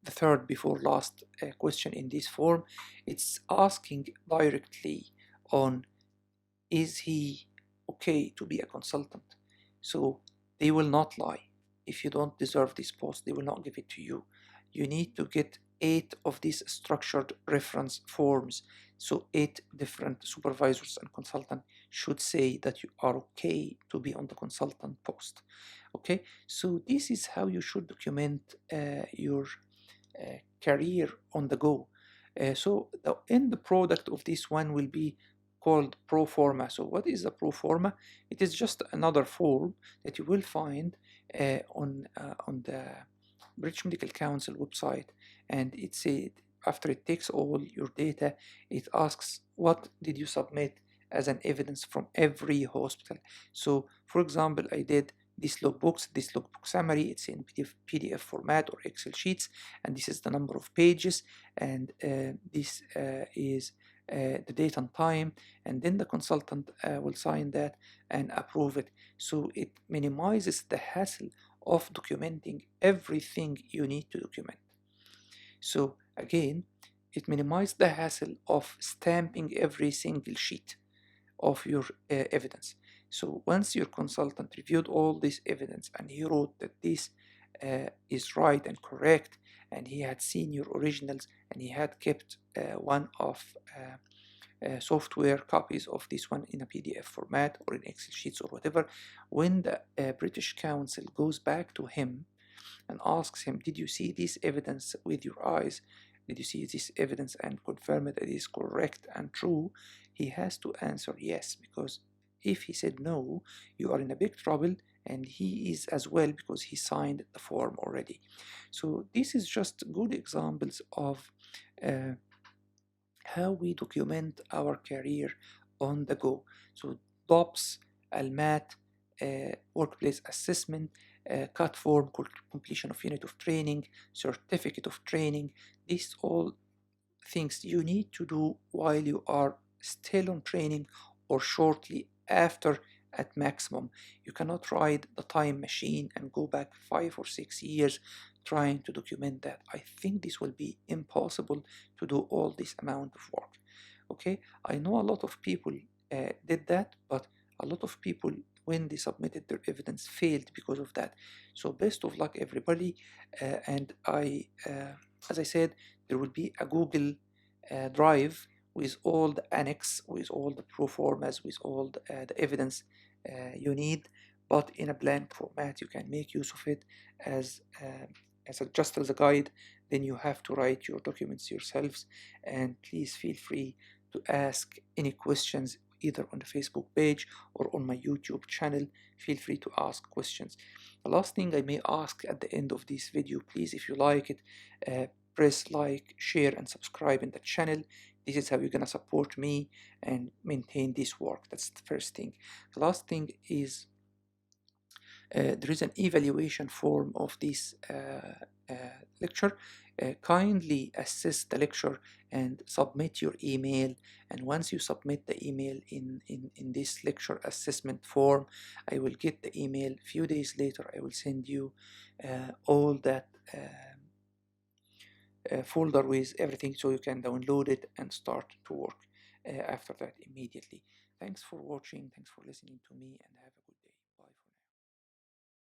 third before last question in this form, it's asking directly on, is he okay to be a consultant? So they will not lie. If you don't deserve this post, they will not give it to you. You need to get 8 of these structured reference forms. So 8 different supervisors and consultants should say that you are okay to be on the consultant post. Okay, so this is how you should document your career on the go. So the end product of this one will be called Proforma. So what is a Proforma? It is just another form that you will find on the British Medical Council website, and it said after it takes all your data, it asks what did you submit as an evidence from every hospital. So for example, I did this logbook summary. It's in PDF format or Excel sheets, and this is the number of pages, and this is the date and time, and then the consultant will sign that and approve it. So it minimizes the hassle of documenting everything you need to document. So again, it minimizes the hassle of stamping every single sheet of your evidence. So once your consultant reviewed all this evidence and he wrote that this is right and correct, and he had seen your originals, and he had kept one of software copies of this one in a PDF format or in Excel sheets or whatever, when the British Council goes back to him and asks him, did you see this evidence with your eyes? Did you see this evidence and confirm that it is correct and true? He has to answer yes, because if he said no, you are in a big trouble, and he is as well, because he signed the form already. So this is just good examples of how we document our career on the go. So DOPS, ALMAT, workplace assessment, CUT form, completion of unit of training, certificate of training, these all things you need to do while you are still on training or shortly after at maximum. You cannot ride the time machine and go back 5 or 6 years trying to document that. I think this will be impossible to do all this amount of work. Okay, I know a lot of people did that, but a lot of people, when they submitted their evidence, failed because of that. So best of luck, everybody. And as I said, there will be a Google Drive with all the annex, with all the proformas, with all the evidence you need, but in a blank format. You can make use of it as just as a guide. Then you have to write your documents yourselves, and please feel free to ask any questions either on the Facebook page or on my YouTube channel. Feel free to ask questions. The last thing I may ask at the end of this video, please, if you like it, press like, share, and subscribe in the channel. This is how you're gonna support me and maintain this work. That's the first thing. The last thing is there is an evaluation form of this lecture. Kindly assess the lecture and submit your email, and once you submit the email in this lecture assessment form, I will get the email. A few days later I will send you all that folder with everything, so you can download it and start to work after that immediately. Thanks for watching, thanks for listening to me, and have a